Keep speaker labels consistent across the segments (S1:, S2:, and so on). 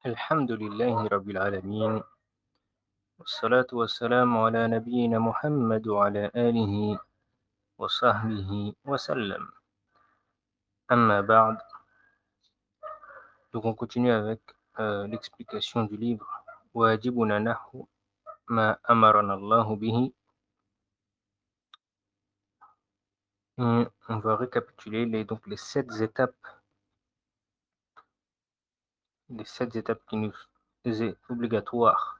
S1: الحمد لله رب العالمين والصلاة والسلام على نبينا محمد وعلى آله وصحبه وسلم. أما بعد, donc on continue avec l'explication du livre واجبنا نحو ما أمرنا الله به. Et on va récapituler donc les sept étapes qui nous est obligatoires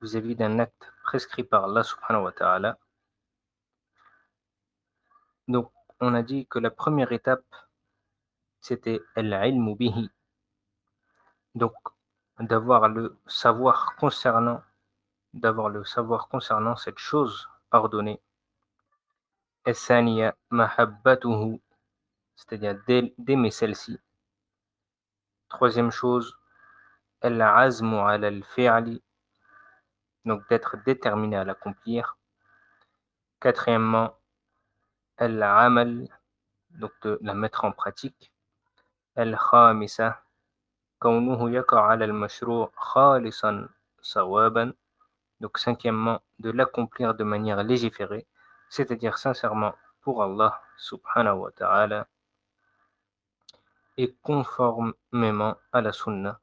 S1: vis-à-vis d'un acte prescrit par Allah subhanahu wa ta'ala. Donc on a dit que la première étape c'était al-ilmu bihi, donc d'avoir le savoir concernant cette chose ordonnée. الثانية mahabbatuhu, c'est-à-dire d'aimer celle-ci. Troisième chose, al-azmu ala al-fi'li, donc d'être déterminé à l'accomplir. Quatrièmement, al-amal, donc de la mettre en pratique. Al-khamisa, كونه يقع على المشروع خالصا صوابا. Donc cinquièmement, de l'accomplir de manière légiférée, c'est-à-dire sincèrement pour Allah subhanahu wa ta'ala et conformément à la sunna.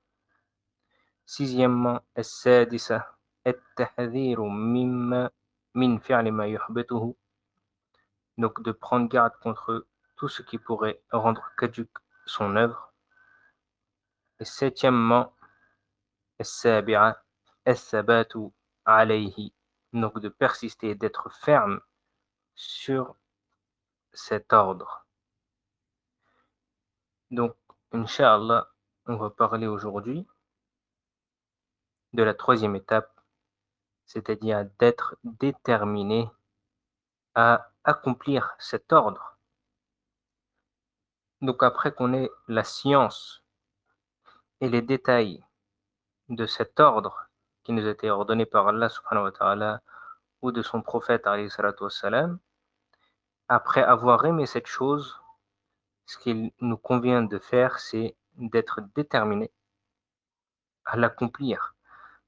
S1: Sixièmement, السادسة التحذير من فعل ما يحبطه, donc de prendre garde contre tout ce qui pourrait rendre caduque son œuvre. Et septièmement, السابعة الثبات عليه, donc de persister, d'être ferme sur cet ordre. Donc, Inch'Allah, on va parler aujourd'hui de la troisième étape, c'est-à-dire d'être déterminé à accomplir cet ordre. Donc, après qu'on ait la science et les détails de cet ordre qui nous a été ordonné par Allah subhanahu wa ta'ala ou de son prophète alayhi salatu wassalam, après avoir aimé cette chose, ce qu'il nous convient de faire, c'est d'être déterminé à l'accomplir.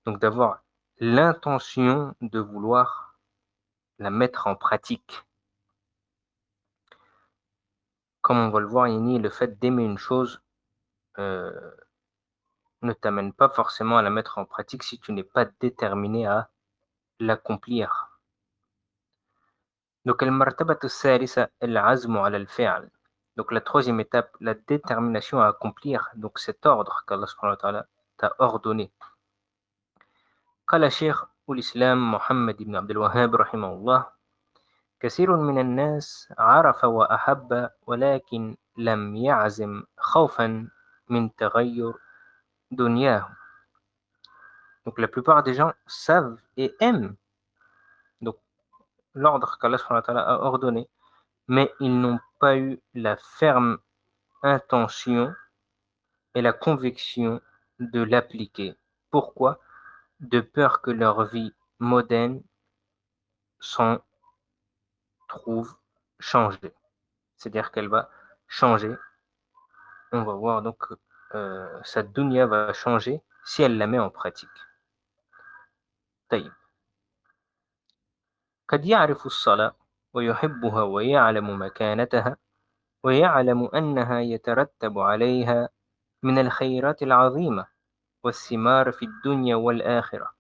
S1: Donc d'avoir l'intention de vouloir la mettre en pratique. Comme on va le voir, le fait d'aimer une chose euh, ne t'amène pas forcément à la mettre en pratique si tu n'es pas déterminé à l'accomplir. Donc, donc la troisième étape, la détermination à accomplir donc cet ordre qu'Allah subhanahu wa ta'ala t'a ordonné. قال شيخ الإسلام محمد بن عبد الوهاب رحمه الله: كثير من الناس عرف وأحب ولكن لم يعزم خوفا من تغير دنياه. Donc la plupart des gens savent et aiment donc l'ordre qu'Allah subhanahu wa ta'ala a ordonné, mais ils n'ont pas eu la ferme intention et la conviction de l'appliquer. Pourquoi? De peur que leur vie mondaine s'en trouve changée. C'est-à-dire qu'elle va changer. On va voir donc sa dunya va changer si elle la met en pratique. طيب. قد يعرف الصلاة ويحبها ويعلم مكانتها ويعلم أنها يترتب عليها من الخيرات العظيمة والثمار في الدنيا والآخرة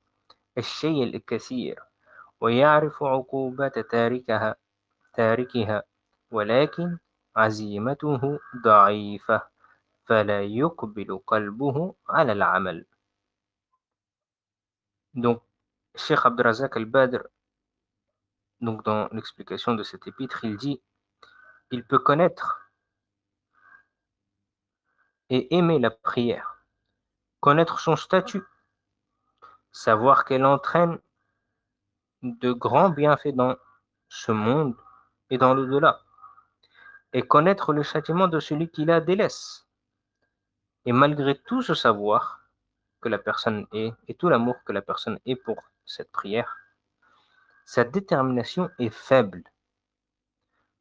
S1: الشيء الكثير، ويعرف عقوبة تاركها، ولكن عزيمته ضعيفة فلا يقبل قلبه على العمل. Donc, Cheikh Abdrazak al-Badr, donc dans l'explication de cet épître, il dit: il peut connaître et aimer la prière, connaître son statut, savoir qu'elle entraîne de grands bienfaits dans ce monde et dans l'au-delà, et connaître le châtiment de celui qui la délaisse. Et malgré tout ce savoir que la personne ait et tout l'amour que la personne ait pour cette prière, sa détermination est faible.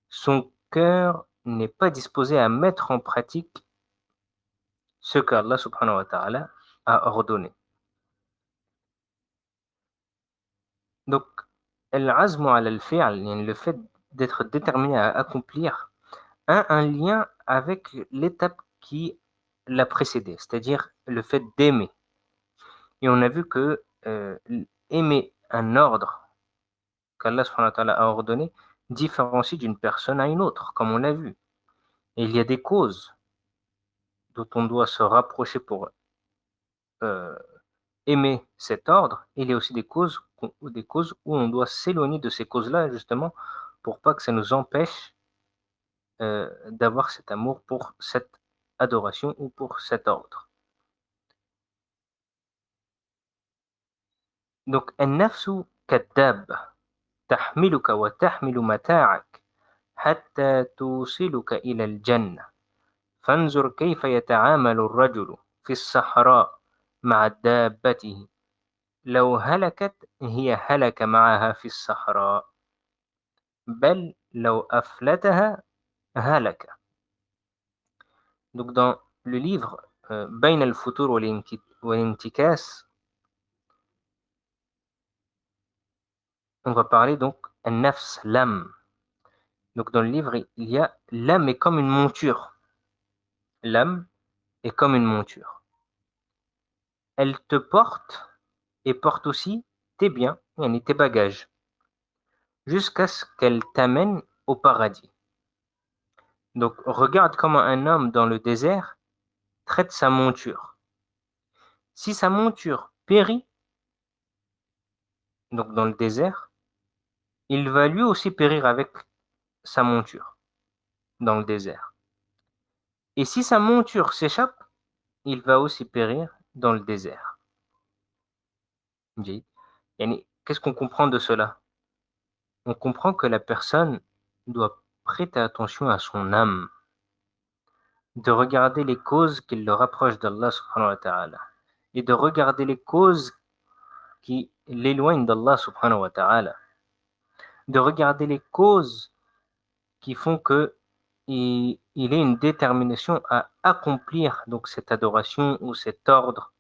S1: Son cœur n'est pas disposé à mettre en pratique ce qu'Allah subhanahu wa ta'ala a ordonné. Donc, al-azmu ala al-fi'l, yani le fait d'être déterminé à accomplir, a un lien avec l'étape qui l'a précédé, c'est-à-dire le fait d'aimer. Et on a vu que aimer un ordre qu'Allah subhanahu wa ta'ala a ordonné différencie d'une personne à une autre, comme on l'a vu. Et il y a des causes dont on doit se rapprocher pour euh, aimer cet ordre. Il y a aussi des causes où on doit s'éloigner de ces causes-là, justement, pour pas que ça nous empêche d'avoir cet amour pour cette adoration ou pour cet ordre. Donc, النفس كالدابة تحملك وتحمل متاعك حتى توصلك إلى الجنة فانظر كيف يتعامل الرجل في الصحراء مع دابته لو هلكت هي هلك معها في الصحراء بل لو أفلتها هلك. Donc dans le livre بين الفتور والانتكاس, on va parler donc النفس, l'âme. Donc dans le livre, il y a l'âme est comme une monture. L'âme est comme une monture. Elle te porte et porte aussi tes biens, yani tes bagages, jusqu'à ce qu'elle t'amène au paradis. Donc regarde comment un homme dans le désert traite sa monture. Si sa monture périt, donc dans le désert, il va lui aussi périr avec sa monture dans le désert. Et si sa monture s'échappe, il va aussi périr dans le désert. Qu'est-ce qu'on comprend de cela? On comprend que la personne doit prêter attention à son âme, de regarder les causes qui le rapprochent d'Allah subhanahu wa ta'ala, et de regarder les causes qui l'éloignent d'Allah subhanahu wa ta'ala, de regarder les causes qui font que il ait une détermination à accomplir donc cette adoration ou cet ordre.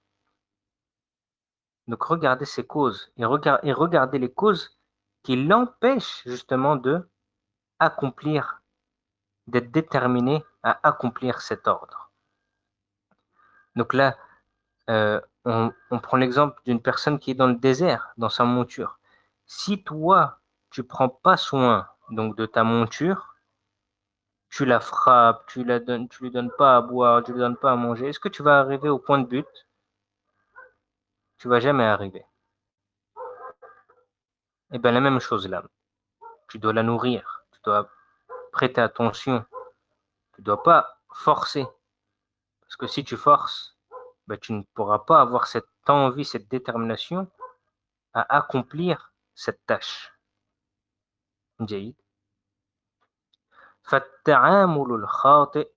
S1: Donc regardez ces causes et regardez les causes qui l'empêchent justement de accomplir, d'être déterminé à accomplir cet ordre. Donc là, on prend l'exemple d'une personne qui est dans le désert, dans sa monture. Si toi, tu prends pas soin donc de ta monture, tu la frappes, tu lui donnes pas à boire, tu lui donnes pas à manger, est-ce que tu vas arriver au point de but? Tu vas jamais arriver. Et bien la même chose là. Tu dois la nourrir, tu dois prêter attention, tu dois pas forcer. Parce que si tu forces, ben, tu ne pourras pas avoir cette envie, cette détermination à accomplir cette tâche. جيد. فالتعامل الخاطئ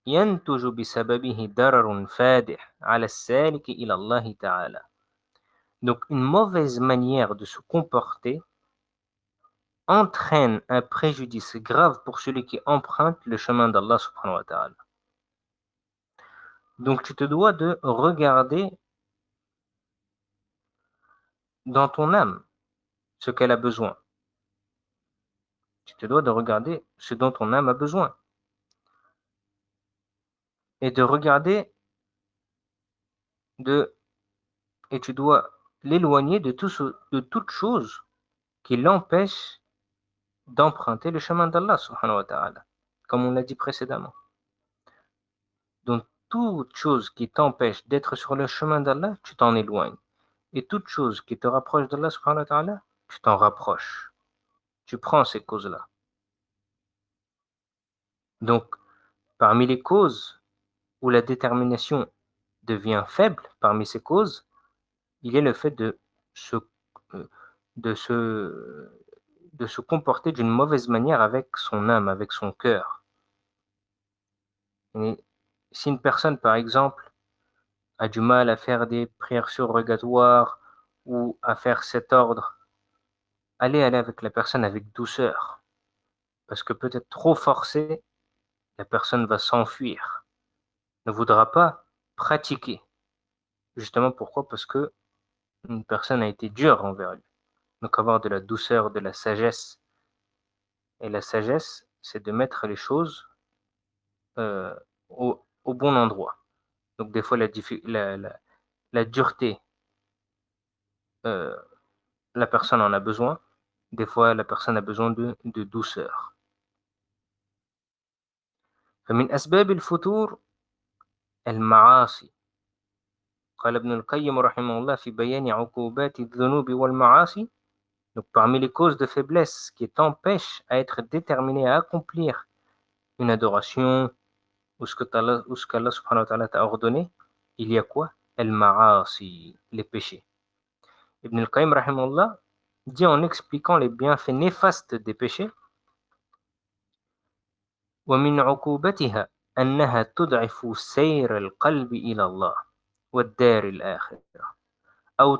S1: ينتج بسببه ضرر فادح على السالك إلى الله تعالى. Donc une mauvaise manière de se comporter entraîne un préjudice grave pour celui qui emprunte le chemin d'Allah subhanahu wa ta'ala. Donc tu te dois de regarder dans ton âme ce qu'elle a besoin. Tu te dois de regarder ce dont ton âme a besoin. Et de regarder de et tu dois l'éloigner de toute chose qui l'empêche d'emprunter le chemin d'Allah subhanahu wa ta'ala, comme on l'a dit précédemment. Donc toute chose qui t'empêche d'être sur le chemin d'Allah, tu t'en éloignes. Et toute chose qui te rapproche d'Allah subhanahu wa ta'ala, tu t'en rapproches. Tu prends ces causes-là. Donc, parmi les causes où la détermination devient faible, parmi ces causes, il y a le fait se, euh, de se, de se comporter d'une mauvaise manière avec son âme, avec son cœur. Et si une personne, par exemple, a du mal à faire des prières surrogatoires ou à faire cet ordre, allez aller avec la personne avec douceur. Parce que peut-être trop forcé, la personne va s'enfuir, ne voudra pas pratiquer. Justement, pourquoi? Parce que une personne a été dure envers lui. Donc avoir de la douceur, de la sagesse. Et la sagesse, c'est de mettre les choses euh, au bon endroit. Donc des fois, la dureté, euh, la personne en a besoin. Des fois, la personne a besoin de douceur. فمن أسباب الفتور المعاصي. قال ابن القيم رحمه الله في بيان عقوبات الذنوب والمعاصي. Donc parmi les causes de faiblesse qui t'empêchent à être déterminé à accomplir une adoration ou ce qu'Allah subhanahu wa ta'ala t'a ordonné, il y a quoi? El-ma'asi, les péchés. Ibn al-Qayyim rahimahullah dit en expliquant les bienfaits néfastes des péchés: ومن عقوبتها أنها تضعف سير القلب إلى الله والدار الآخرة أو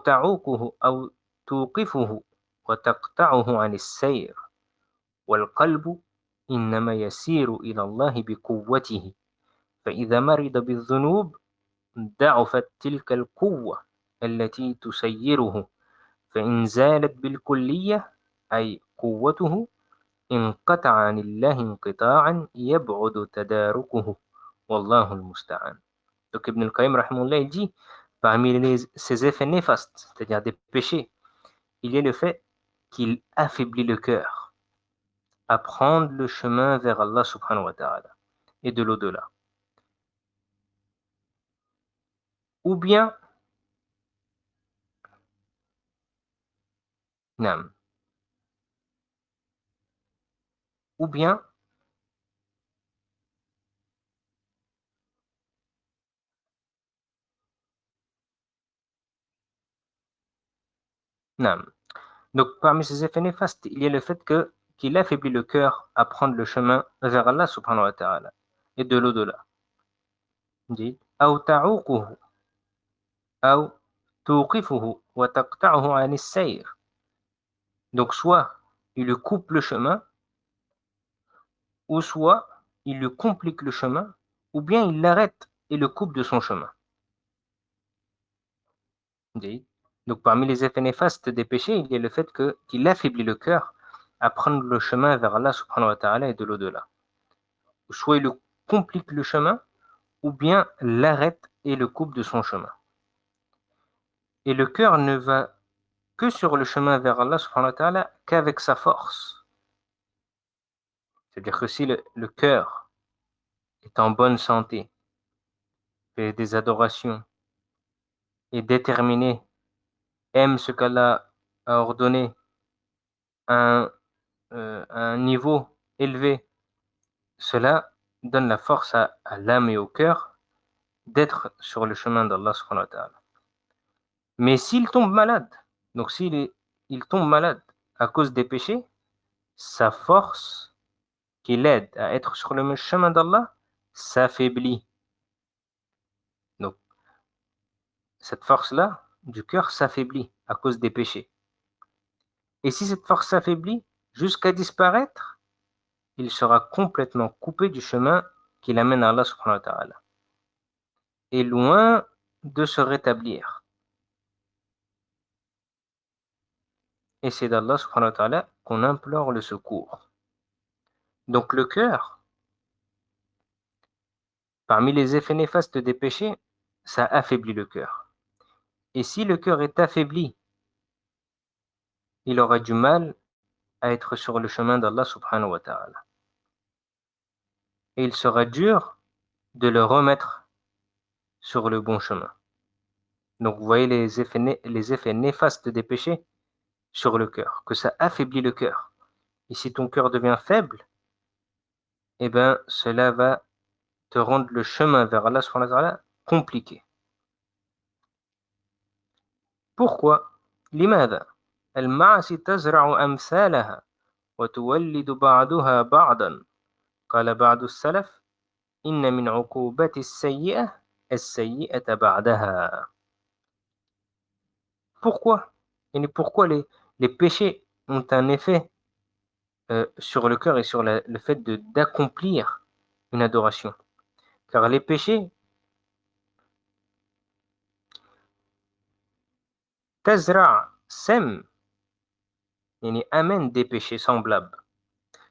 S1: توقفه وتقطعه عن السير والقلب إنما يسير إلى الله بقوته فإذا مرض بالذنوب ضعفت تلك القوة التي تسيره فإن زالت بالكلية أي قوته انقطع عن الله انقطاعا يبعد تداركه والله المستعان. Donc Ibn al-Qayyim rahimahullah, il dit parmi ses effets néfastes, c'est-à-dire des péchés, il y a le fait qu'il affaiblit le cœur à prendre le chemin vers Allah subhanahu wa ta'ala et de l'au-delà. Ou bien, naam, ou bien, naam. Donc parmi ces effets néfastes, il y a le fait qu'il affaiblit le cœur à prendre le chemin vers Allah subhanahu wa ta'ala et de l'au-delà. Dit, أو تعوقه أو توقفه وتقطعه عن السير. Donc soit il lui coupe le chemin, ou soit il lui complique le chemin, ou bien il l'arrête et le coupe de son chemin. Dit. Donc parmi les effets néfastes des péchés, il y a le fait qu'il affaiblit le cœur à prendre le chemin vers Allah subhanahu wa ta'ala et de l'au-delà. Soit il lui complique le chemin, ou bien l'arrête et le coupe de son chemin. Et le cœur ne va que sur le chemin vers Allah subhanahu wa ta'ala qu'avec sa force. C'est-à-dire que si le cœur est en bonne santé, fait des adorations, est déterminé, aime ce qu'Allah a ordonné à un niveau élevé, cela donne la force à l'âme et au cœur d'être sur le chemin d'Allah subhanahu wa ta'ala. Mais s'il tombe malade, donc il tombe malade à cause des péchés, sa force qui l'aide à être sur le chemin d'Allah s'affaiblit. Donc, cette force-là du cœur s'affaiblit à cause des péchés. Et si cette force s'affaiblit jusqu'à disparaître, il sera complètement coupé du chemin qui l'amène à Allah subhanahu wa ta'ala. Et loin de se rétablir. Et c'est d'Allah subhanahu wa ta'ala qu'on implore le secours. Donc le cœur, parmi les effets néfastes des péchés, ça affaiblit le cœur. Et si le cœur est affaibli, il aura du mal à être sur le chemin d'Allah subhanahu wa ta'ala. Et il sera dur de le remettre sur le bon chemin. Donc vous voyez les effets néfastes des péchés sur le cœur, que ça affaiblit le cœur. Et si ton cœur devient faible, eh bien cela va te rendre le chemin vers Allah subhanahu wa ta'ala compliqué. Pourquoi? لماذا؟ المعاصي تزرع أمثالها وتولد بعضها بعضا. قال بعض السلف إن من عقوبات السيئة السيئة بعدها. Pourquoi? Et pourquoi les péchés ont un effet sur le cœur et sur le fait d'accomplir une adoration? Car les péchés Tazra' sème, yani amène des péchés semblables.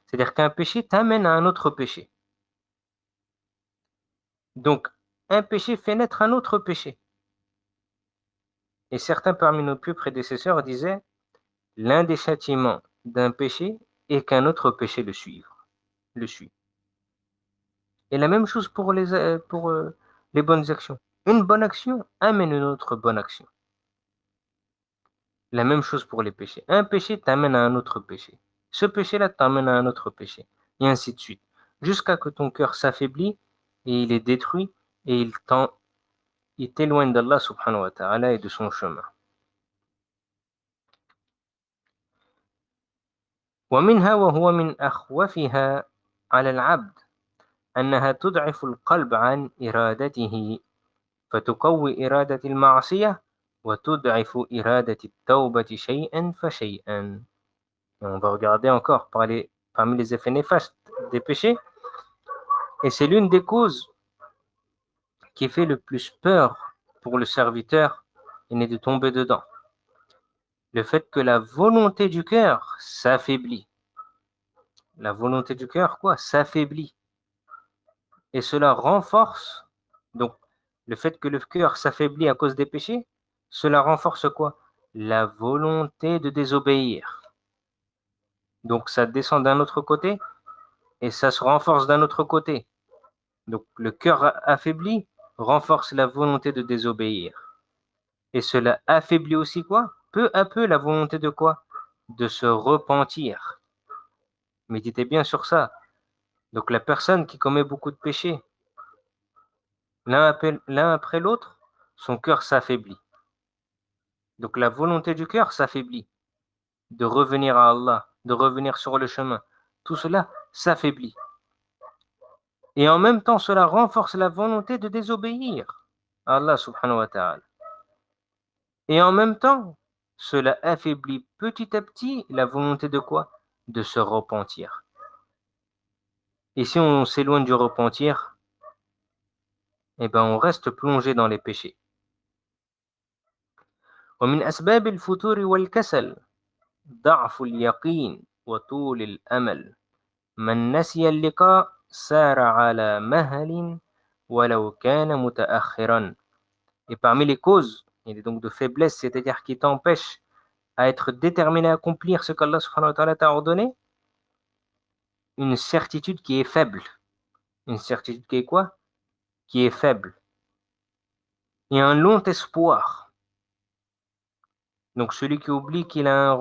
S1: C'est-à-dire qu'un péché t'amène à un autre péché. Donc, un péché fait naître un autre péché. Et certains parmi nos pieux prédécesseurs disaient, l'un des châtiments d'un péché est qu'un autre péché le suit. Et la même chose pour les bonnes actions. Une bonne action amène une autre bonne action. La même chose pour les péchés. Un péché t'amène à un autre péché. Ce péché-là t'amène à un autre péché. Et ainsi de suite. Jusqu'à que ton cœur s'affaiblit et il est détruit et il t'éloigne d'Allah subhanahu wa ta'ala et de son chemin. ومنها وهو من أخوفها على العبد أنها تضعف القلب عن إرادته فتقوي إرادة المعصية وتضعف إرادة التوبة شيئا فشيئا. Et on va regarder encore parmi les effets néfastes des péchés. Et c'est l'une des causes qui fait le plus peur pour le serviteur et de tomber dedans. Le fait que la volonté du cœur s'affaiblit. La volonté du cœur, quoi, s'affaiblit. Et cela renforce, donc le fait que le cœur s'affaiblit à cause des péchés, cela renforce quoi? La volonté de désobéir. Donc ça descend d'un autre côté et ça se renforce d'un autre côté. Donc le cœur affaibli renforce la volonté de désobéir. Et cela affaiblit aussi quoi? Peu à peu la volonté de quoi? De se repentir. Méditez bien sur ça. Donc la personne qui commet beaucoup de péchés, l'un après l'autre, son cœur s'affaiblit. Donc la volonté du cœur s'affaiblit de revenir à Allah, de revenir sur le chemin. Tout cela s'affaiblit. Et en même temps, cela renforce la volonté de désobéir à Allah subhanahu wa ta'ala. Et en même temps, cela affaiblit petit à petit la volonté de quoi? De se repentir. Et si on s'éloigne du repentir, eh ben on reste plongé dans les péchés. ومن أسباب الفتور والكسل ضعف اليقين وطول الأمل من نسي اللقاء سار على مهل ولو كان متأخرا. Et parmi les causes, il est donc de faiblesse, c'est-à-dire qui t'empêchent à être déterminé à accomplir ce qu'Allah subhanahu wa ta'ala t'a ordonné, une certitude qui est faible. Une certitude qui est quoi? Qui est faible. Et un long espoir. Donc celui qui oublie qu'il a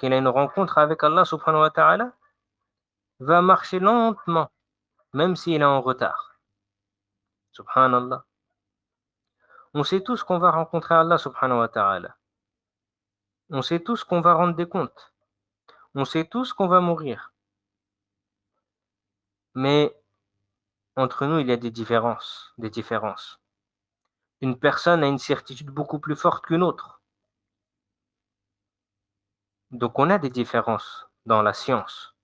S1: une rencontre avec Allah subhanahu wa ta'ala va marcher lentement, même s'il est en retard. Subhanallah. On sait tous qu'on va rencontrer Allah subhanahu wa ta'ala. On sait tous qu'on va rendre des comptes. On sait tous qu'on va mourir. Mais entre nous, il y a des différences, des différences. Une personne a une certitude beaucoup plus forte qu'une autre. Donc on a des différences dans la science.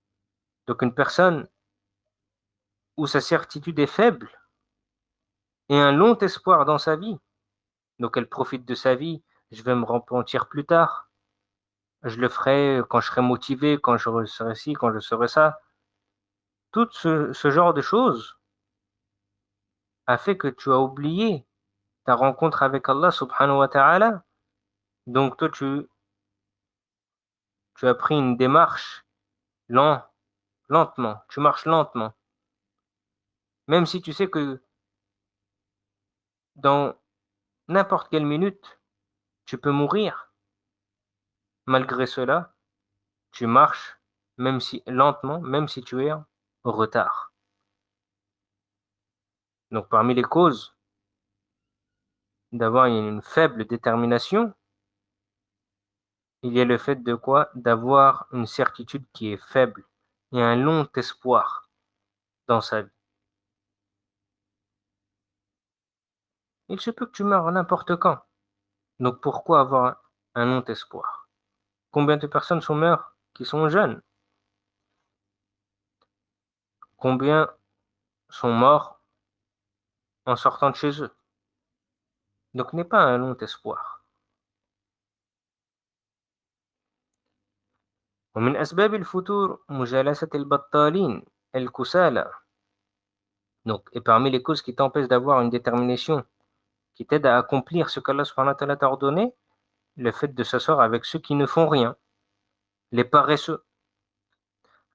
S1: Donc une personne où sa certitude est faible et un long espoir dans sa vie, donc elle profite de sa vie, je vais me repentir plus tard, je le ferai quand je serai motivé, quand je serai ci, quand je serai ça. Tout ce genre de choses a fait que tu as oublié ta rencontre avec Allah subhanahu wa ta'ala. Donc toi, tu as pris une démarche lent, lentement. Tu marches lentement. Même si tu sais que dans n'importe quelle minute, tu peux mourir. Malgré cela, tu marches, même si lentement, même si tu es en retard. Donc parmi les causes d'avoir une faible détermination, il y a le fait de quoi? D'avoir une certitude qui est faible et un long espoir dans sa vie. Il se peut que tu meurs n'importe quand. Donc pourquoi avoir un long espoir? Combien de personnes sont meurent qui sont jeunes? Combien sont morts en sortant de chez eux? Donc n'aie pas un long espoir. ومن أسباب الفتور مجالسة البطالين الكسالى. Donc, et parmi les causes qui t'empêchent d'avoir une détermination qui t'aide à accomplir ce qu'Allah subhanahu wa ta'ala t'a ordonné, le fait de s'asseoir avec ceux qui ne font rien, les paresseux.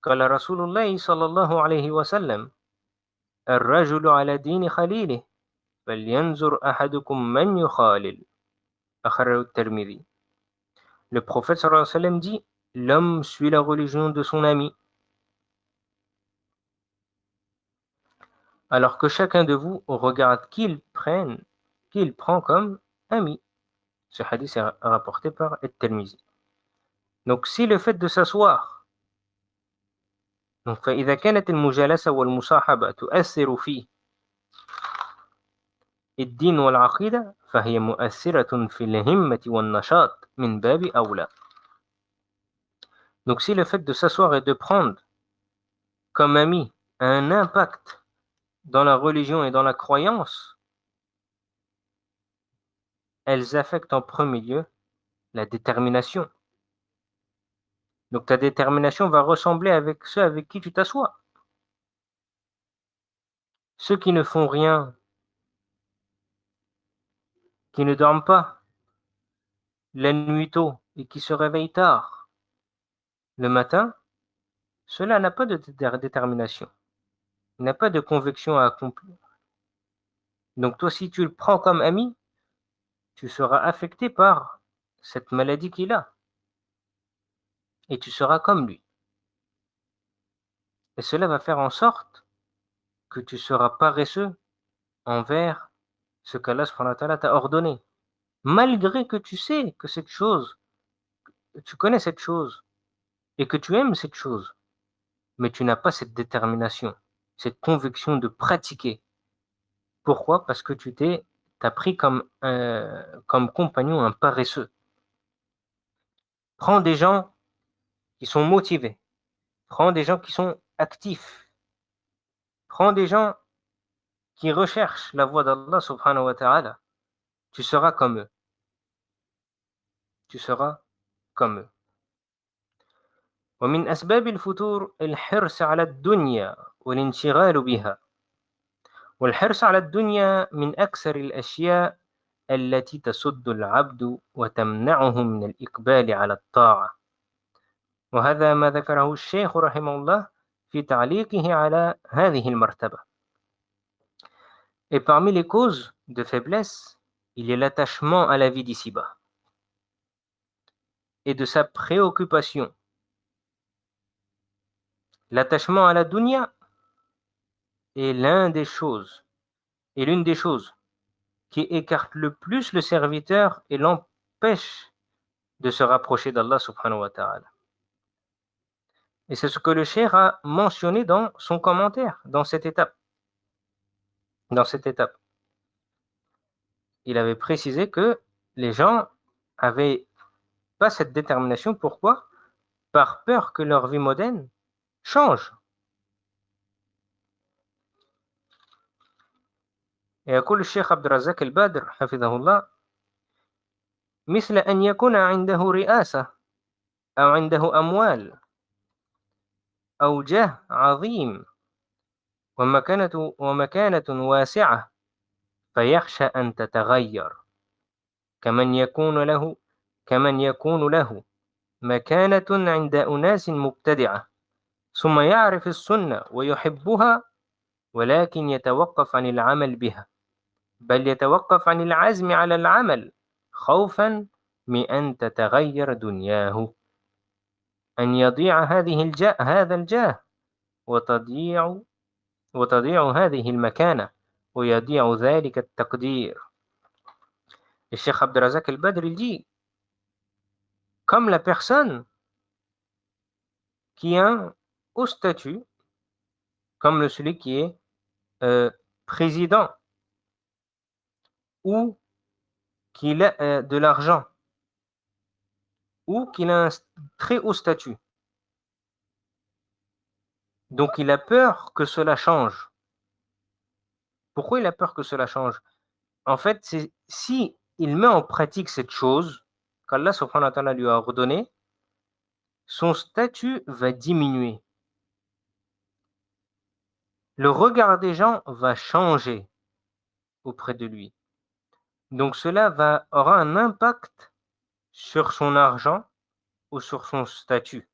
S1: قال رسول الله صلى الله عليه وسلم الرجل على دين خليله فلينظر أحدكم من يخالل أخرجه الترمذي. Le prophète sallallahu alayhi wa sallam dit l'homme suit la religion de son ami, alors que chacun de vous regarde qu'il prend comme ami. Ce hadith est rapporté par At-Tirmizi. Donc si le fait de s'asseoir, donc فإذا كانت المجالسة والمصاحبة تؤثر في الدين والعقيدة فهي مؤثرة في الهمة والنشاط من باب أولى. Donc si le fait de s'asseoir et de prendre comme ami a un impact dans la religion et dans la croyance, elles affectent en premier lieu la détermination. Donc ta détermination va ressembler avec ceux avec qui tu t'assois. Ceux qui ne font rien, qui ne dorment pas la nuit tôt et qui se réveillent tard le matin, cela n'a pas de détermination, n'a pas de conviction à accomplir. Donc toi, si tu le prends comme ami, tu seras affecté par cette maladie qu'il a et tu seras comme lui. Et cela va faire en sorte que tu seras paresseux envers ce qu'Allah subhanahu wa ta'ala t'a ordonné. Malgré que tu sais que cette chose, tu connais cette chose et que tu aimes cette chose, mais tu n'as pas cette détermination, cette conviction de pratiquer. Pourquoi? Parce que t'as pris comme compagnon un paresseux. Prends des gens qui sont motivés, prends des gens qui sont actifs, prends des gens qui recherchent la voie d'Allah subhanahu wa ta'ala. Tu seras comme eux. Tu seras comme eux. ومن أسباب الفتور الحرص على الدنيا والانشغال بها. والحرص على الدنيا من أكثر الأشياء التي تسد العبد وتمنعه من الإقبال على الطاعة. وهذا ما ذكره الشيخ رحمه الله في تعليقه على هذه المرتبة. Et parmi les causes de faiblesse, il y a l'attachement à la vie d'ici-bas et de sa préoccupation. L'attachement à la dunya est l'une des choses qui écarte le plus le serviteur et l'empêche de se rapprocher d'Allah subhanahu wa ta'ala. Et c'est ce que le cheikh a mentionné dans son commentaire, dans cette étape. Il avait précisé que les gens avaient pas cette détermination. Pourquoi? Par peur que leur vie mondaine change. Et يقول الشيخ عبد الرزاق البادر حفظه الله مثل أن يكون عنده رئاسة أو عنده أموال أو جاه عظيم ومكانة واسعة فيخشى أن تتغير كمن يكون له مكانة عند أناس مبتدعة ثم يعرف السنة ويحبها ولكن يتوقف عن العمل بها بل يتوقف عن العزم على العمل خوفا من أن تتغير دنياه أن يضيع هذا الجاه وتضيع هذه المكانة ويضيع ذلك التقدير. Le Cheikh Abdelrazak El-Badr il dit comme la personne qui a un haut statut, comme celui qui est président ou qu'il a de l'argent ou qu'il a un très haut statut. Donc il a peur que cela change. Pourquoi il a peur que cela change? En fait, c'est si il met en pratique cette chose qu'Allah subhanahu wa ta'ala lui a ordonnée, son statut va diminuer. Le regard des gens va changer auprès de lui. Donc cela aura un impact sur son argent ou sur son statut,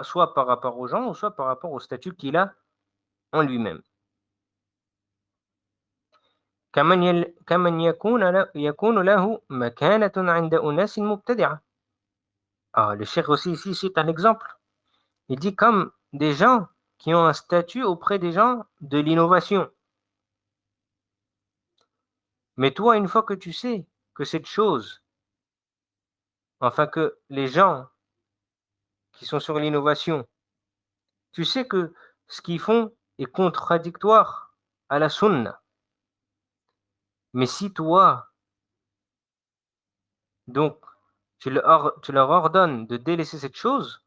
S1: soit par rapport aux gens ou soit par rapport au statut qu'il a en lui-même. كمن يكون له مكانة عند أناس مبتدعة. Ah, le cheikh aussi ici cite un exemple. Il dit comme des gens qui ont un statut auprès des gens de l'innovation. Mais toi, une fois que tu sais que cette chose, enfin que les gens qui sont sur l'innovation, tu sais que ce qu'ils font est contradictoire à la sunna. Mais si toi, donc, tu leur ordonnes de délaisser cette chose,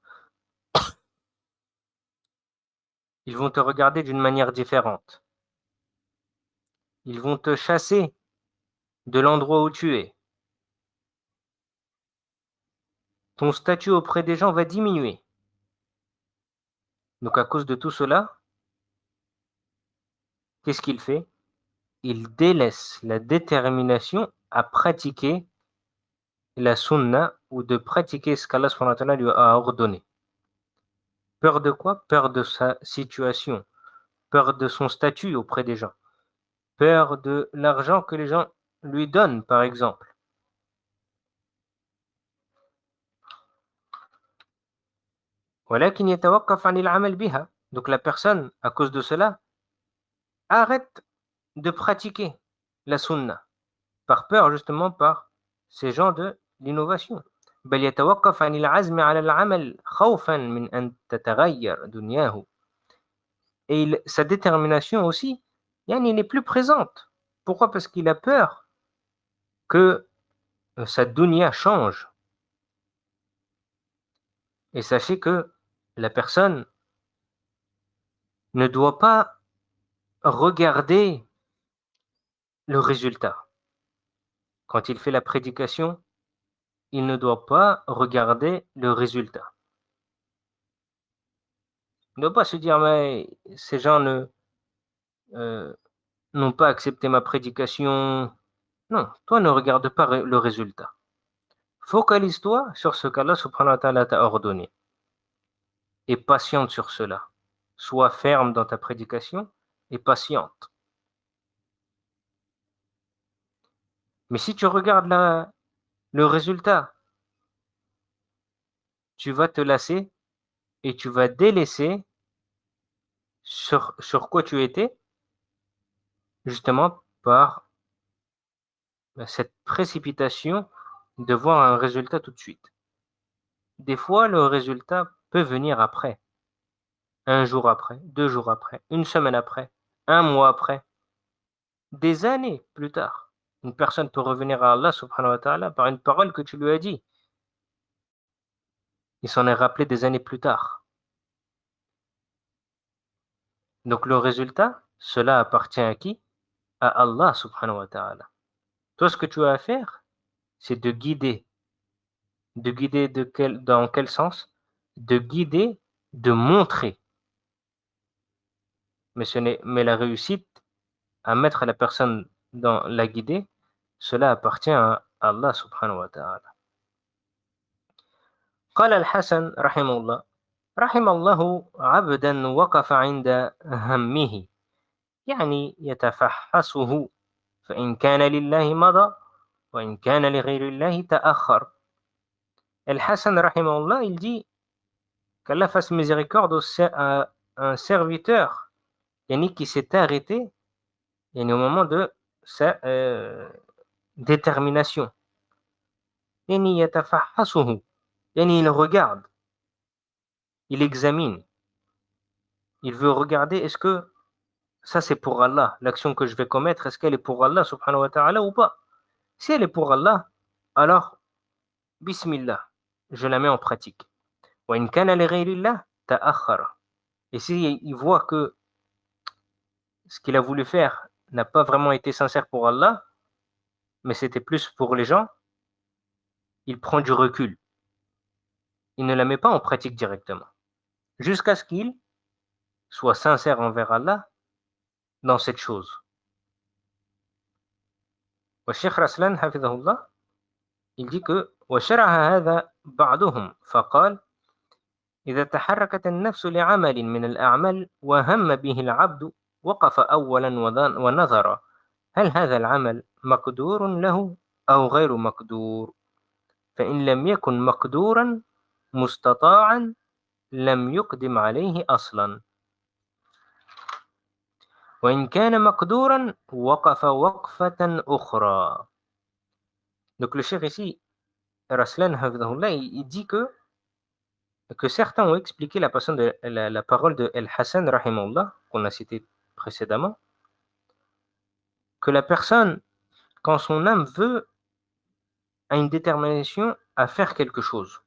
S1: ils vont te regarder d'une manière différente. Ils vont te chasser de l'endroit où tu es. Ton statut auprès des gens va diminuer. Donc à cause de tout cela, qu'est-ce qu'il fait? Il délaisse la détermination à pratiquer la sunna ou de pratiquer ce qu'Allah subhanahu wa ta'ala lui a ordonné. Peur de quoi? Peur de sa situation, peur de son statut auprès des gens, peur de l'argent que les gens lui donnent, par exemple. ولكن يتوقف عن العمل بها. Donc la personne, à cause de cela, arrête de pratiquer la sunna, par peur justement par ces gens de l'innovation. بل يتوقف عن العزم على العمل خوفا من أن تتغير دنياه. Et sa détermination aussi, yani, n'est plus présente. Pourquoi? Parce qu'il a peur que sa dunya change. Et sachez que la personne ne doit pas regarder le résultat. Quand il fait la prédication, il ne doit pas regarder le résultat. Il ne doit pas se dire, mais ces gens euh, n'ont pas accepté ma prédication. Non, toi ne regarde pas le résultat. Focalise-toi sur ce qu'Allah subhanahu wa ta'ala t'a ordonné et patiente sur cela. Sois ferme dans ta prédication et patiente. Mais si tu regardes le résultat, tu vas te lasser et tu vas délaisser sur quoi tu étais, justement par cette précipitation de voir un résultat tout de suite. Des fois, le résultat peut venir après, un jour après, 2 jours après, une semaine après, un mois après, des années plus tard. Une personne peut revenir à Allah subhanahu wa ta'ala par une parole que tu lui as dit. Il s'en est rappelé des années plus tard. Donc le résultat, cela appartient à qui? À Allah subhanahu wa ta'ala. Toi, ce que tu as à faire, c'est de guider. De guider dans quel sens? De guider, de montrer. Mais la réussite, à mettre la personne dans la guider, cela appartient à Allah subhanahu wa ta'ala. قال الحسن رحمه الله: رحم الله عبدا وقف عند همه، يعني يتفحصه، فإن كان لله مضى وإن كان لغير الله تأخر. El-Hassan rahimahullah, il dit qu'Allah fasse miséricorde à un serviteur, yani qui s'est arrêté, yani au moment de sa détermination. Yani yatafahasuhu, yani il regarde, il examine, il veut regarder est-ce que ça c'est pour Allah, l'action que je vais commettre, est-ce qu'elle est pour Allah subhanahu wa ta'ala ou pas? Si elle est pour Allah, alors bismillah, je la mets en pratique. Wa in kana li ghayrillah ta'akhkhara. Et si il voit que ce qu'il a voulu faire n'a pas vraiment été sincère pour Allah, mais c'était plus pour les gens, il prend du recul. il ne la met pas en pratique directement, jusqu'à ce qu'il soit sincère envers Allah dans cette chose. والشيخ رسلان حفظه الله, il dit que وشرع هذا بعضهم فقال إذا تحركت النفس لعمل من الأعمال وهم به العبد وقف أولا ونظر هل هذا العمل مقدور له أو غير مقدور، فإن لم يكن مقدورا مستطاعا لم يقدم عليه أصلا، وإن كان مقدورا وقف وقفة أخرى. Donc le cheikh ici, Raslan Hafidahullah, il dit que certains ont expliqué la parole de El-Hassan Rahimahullah, qu'on a cité précédemment, que la personne, quand son âme veut, a une détermination à faire quelque chose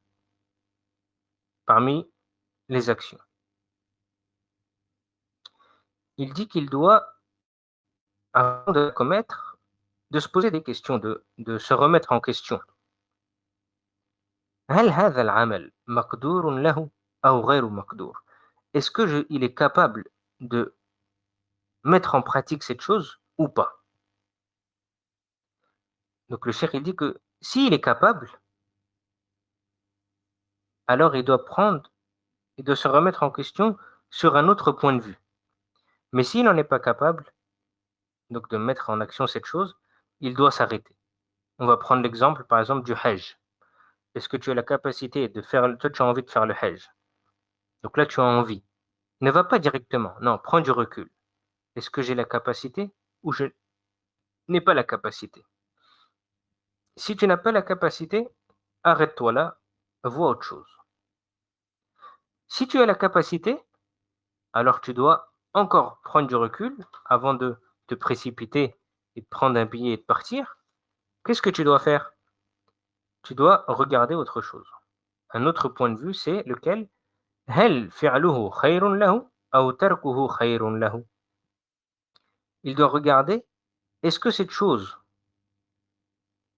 S1: parmi les actions. Il dit qu'il doit, avant de commettre, de se poser des questions, de se remettre en question. هل هذا العمل مقدور له أو غير مقدور؟ Est-ce que il est capable de mettre en pratique cette chose ou pas? Donc le cheikh il dit que s'il est capable, alors il doit prendre et de se remettre en question sur un autre point de vue. Mais s'il n'en est pas capable, donc de mettre en action cette chose, il doit s'arrêter. On va prendre l'exemple par exemple du Hajj. Est-ce que tu as la capacité de faire, toi tu as envie de faire le Hajj. Donc là tu as envie. Ne va pas directement, non, prends du recul. Est-ce que j'ai la capacité ou je n'ai pas la capacité? Si tu n'as pas la capacité, arrête-toi là, vois autre chose. Si tu as la capacité, alors tu dois encore prendre du recul avant de te précipiter et de prendre un billet et de partir. Qu'est-ce que tu dois faire? Tu dois regarder autre chose. Un autre point de vue, c'est lequel? هل فعله خير له أو تركه خير له. Il doit regarder, est-ce que cette chose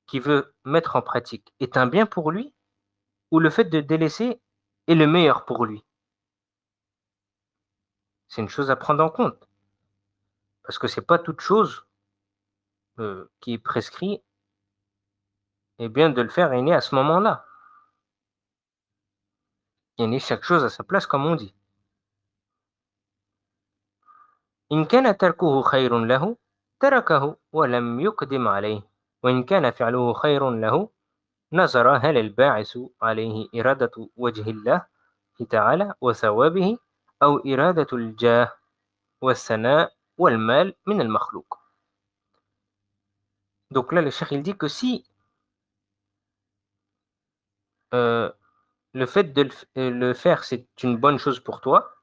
S1: qu'il veut mettre en pratique est un bien pour lui ou le fait de délaisser est le meilleur pour lui? C'est une chose à prendre en compte parce que c'est pas toute chose qui est prescrit et bien de le faire est né à ce moment-là. Il y a né chaque chose à sa place comme on dit. إن كان تركه خير له تركه ولم يقدم عليه وإن كان فعله خير له نظر هل الباعث عليه إرادة وجه الله تعالى وثوابه أو إرادة الجاه والثناء والمال من المخلوق. Donc là, le cheikh il dit que si euh, le fait de le faire c'est une bonne chose pour toi,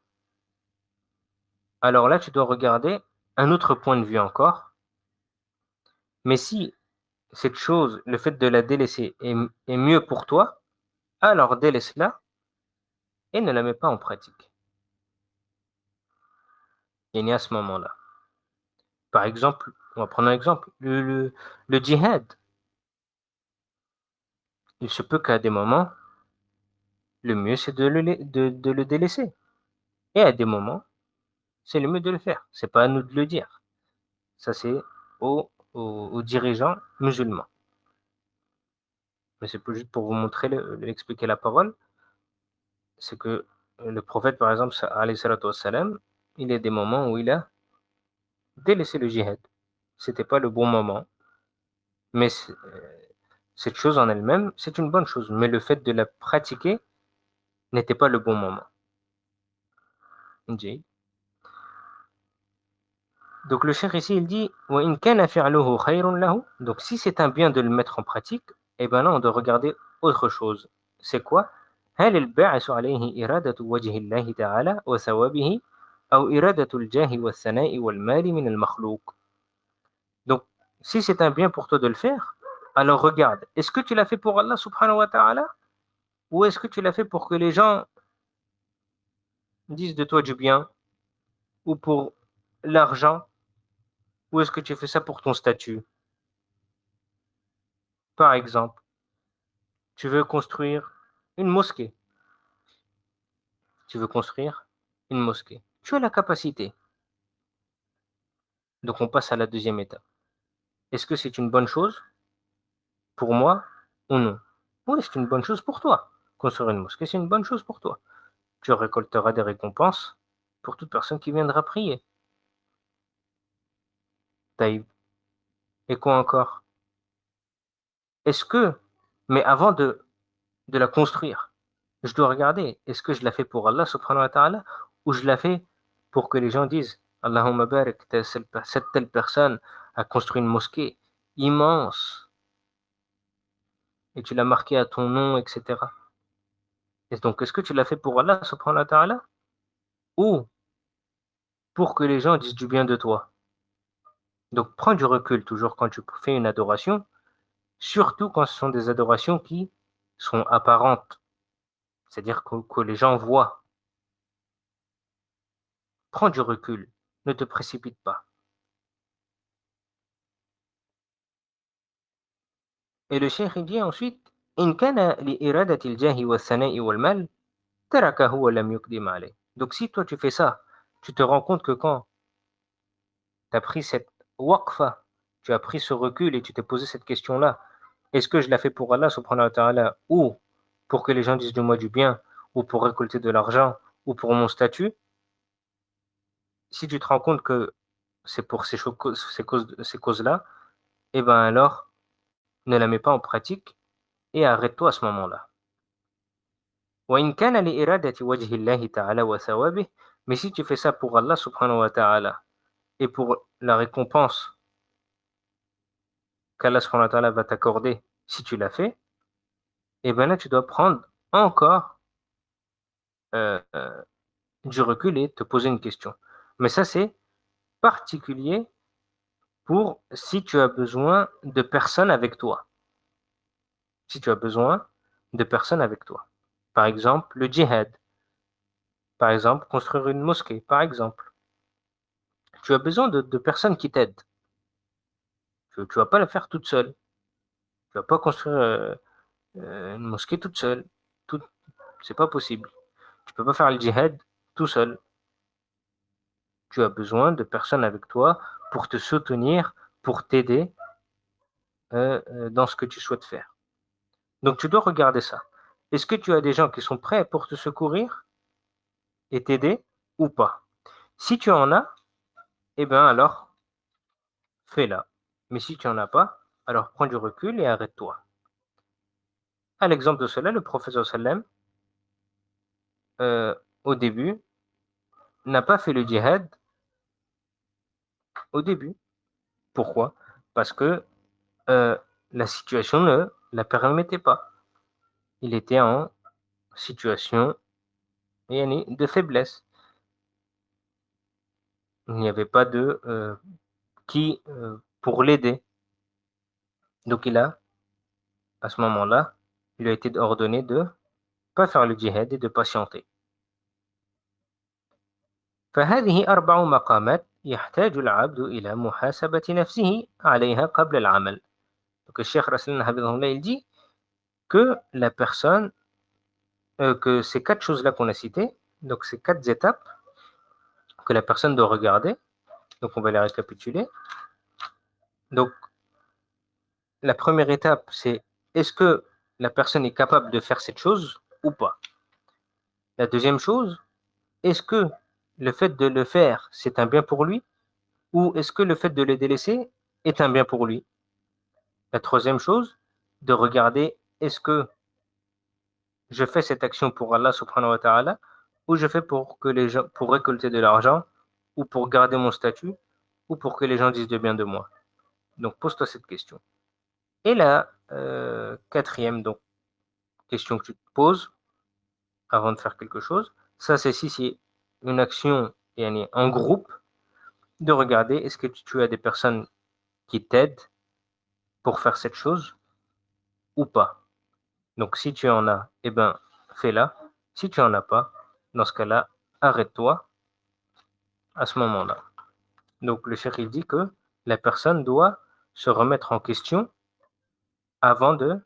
S1: alors là tu dois regarder un autre point de vue encore. Mais si cette chose, le fait de la délaisser est mieux pour toi, alors délaisse-la et ne la mets pas en pratique. Il y a à ce moment-là. Par exemple, on va prendre un exemple, le djihad. Il se peut qu'à des moments, le mieux c'est de le délaisser. Et à des moments, c'est le mieux de le faire. C'est pas à nous de le dire. Ça c'est aux dirigeants musulmans. Mais c'est juste pour vous montrer, expliquer la parole. C'est que le prophète, par exemple, alayhi salatu wassalam, il y a des moments où il a délaissé le djihad. C'était pas le bon moment. Mais cette chose en elle-même, c'est une bonne chose. Mais le fait de la pratiquer n'était pas le bon moment. Ok. Donc le cheikh ici, il dit وَإِنْ كَانَ فِعْلُهُ خَيْرٌ لَهُ. Donc si c'est un bien de le mettre en pratique, eh bien là on doit regarder autre chose. C'est quoi? هل الباعث عليه إرادة وجه الله تعالى وثوابه أو إرادة الجاه والثناء والمال من المخلوق. Donc si c'est un bien pour toi de le faire, alors regarde, est-ce que tu l'as fait pour Allah subhanahu wa ta'ala ou est-ce que tu l'as fait pour que les gens disent de toi du bien ou pour l'argent ou est-ce que tu fais ça pour ton statut? Par exemple, tu veux construire une mosquée. tu veux construire une mosquée. Tu as la capacité. Donc on passe à la deuxième étape. Est-ce que c'est une bonne chose pour moi ou non? Oui, c'est une bonne chose pour toi. Construire une mosquée, c'est une bonne chose pour toi. Tu récolteras des récompenses pour toute personne qui viendra prier. Taïb. Et quoi encore? Est-ce que, mais avant de la construire, je dois regarder, est-ce que je la fais pour Allah subhanahu wa ta'ala ou je la fais pour que les gens disent Allahumma barik, cette telle personne a construit une mosquée immense et tu l'as marquée à ton nom, etc. Et donc, est-ce que tu l'as fait pour Allah subhanahu wa ta'ala ou pour que les gens disent du bien de toi? Donc, prends du recul toujours quand tu fais une adoration, surtout quand ce sont des adorations qui sont apparentes, c'est-à-dire que les gens voient. Prends du recul, ne te précipite pas. Et le cheikh il dit ensuite إن كان لإرادة الجاه والثناء والمال تركه ولم يقدم عليه. Donc si toi tu fais ça, tu te rends compte que quand tu as pris cette waqfa, tu as pris ce recul et tu t'es posé cette question-là, est-ce que je la fais pour Allah subhanahu wa ta'ala ou pour que les gens disent de moi du bien ou pour récolter de l'argent ou pour mon statut? Si tu te rends compte que c'est pour ces causes-là, eh ben alors ne la mets pas en pratique et arrête-toi à ce moment-là. وإن كان لإرادة وجه الله تعالى وثوابه, mais si tu fais ça pour Allah subhanahu wa ta'ala et pour la récompense qu'Allah subhanahu wa ta'ala va t'accorder si tu l'as fait, et bien là tu dois prendre encore euh, euh, du recul et te poser une question. Mais ça c'est particulier pour si tu as besoin de personnes avec toi. Si tu as besoin de personnes avec toi. Par exemple, le djihad. Par exemple, construire une mosquée. Par exemple, tu as besoin de personnes qui t'aident. Tu ne vas pas le faire toute seule. Tu vas pas construire une mosquée toute seule. Tout, c'est pas possible. Tu peux pas faire le djihad tout seul. Tu as besoin de personnes avec toi pour te soutenir, pour t'aider dans ce que tu souhaites faire. Donc tu dois regarder ça. Est-ce que tu as des gens qui sont prêts pour te secourir et t'aider ou pas? Si tu en as, eh bien alors fais-la. Mais si tu en as pas, alors prends du recul et arrête-toi. À l'exemple de cela, le prophète sallam, au début, n'a pas fait le djihad au début. Pourquoi? Parce que la situation ne la permettait pas. Il était en situation de faiblesse. Il n'y avait pas de qui pour l'aider. Donc à ce moment-là, il a été ordonné de pas faire le djihad et de patienter. فهذه أربع مقامات يحتاج العبد إلى محاسبة نفسه عليها قبل العمل. Donc le Cheikh Raslan Hafidhahullah, il dit que la personne, que ces quatre choses-là qu'on a citées, donc ces quatre étapes que la personne doit regarder, donc on va les récapituler. Donc la première étape, c'est est-ce que la personne est capable de faire cette chose ou pas? La deuxième chose, est-ce que le fait de le faire, c'est un bien pour lui ou est-ce que le fait de le délaisser est un bien pour lui? La troisième chose, de regarder est-ce que je fais cette action pour Allah subhanahu wa ta'ala ou je fais pour que les gens, pour récolter de l'argent ou pour garder mon statut ou pour que les gens disent de bien de moi. Donc pose-toi cette question. Et la quatrième donc, question que tu te poses avant de faire quelque chose, ça c'est si c'est une action en groupe, de regarder est-ce que tu as des personnes qui t'aident pour faire cette chose ou pas. Donc si tu en as, eh ben fais-la. Si tu en as pas, dans ce cas-là, arrête-toi à ce moment-là. Donc le cheikh il dit que la personne doit se remettre en question avant de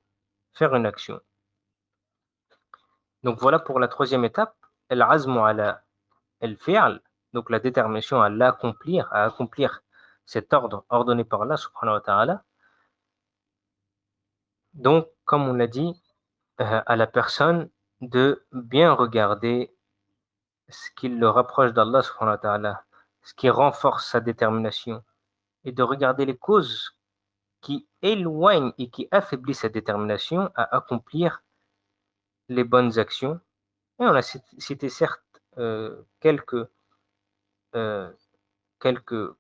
S1: faire une action. Donc voilà pour la troisième étape. العزم على الفعل, donc la détermination à accomplir cet ordre ordonné par Allah subhanahu wa ta'ala. Donc, comme on l'a dit, à la personne de bien regarder ce qui le rapproche d'Allah subhanahu wa ta'ala, ce qui renforce sa détermination, et de regarder les causes qui éloignent et qui affaiblissent sa détermination à accomplir les bonnes actions. Et on a cité certes euh, quelques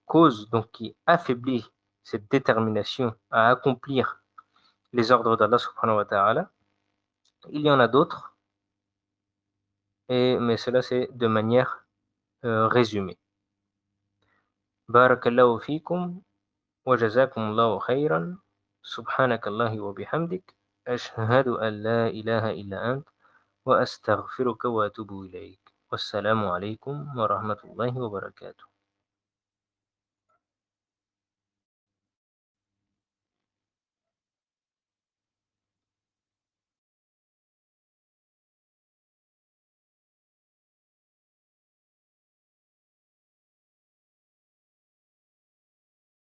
S1: causes donc, qui affaiblissent cette détermination à accomplir les ordres d'Allah subhanahu wa ta'ala. Il y en a d'autres, mais cela c'est de manière résumée. Barakallahu fikum wa jazakumullahu khayran. Subhanak Allahi wa bihamdik. Ashhadu an la ilaha illa ant. Wa astaghfiruka wa atubu ilayk. Wassalamu alaikum wa rahmatullahi wa barakatuh.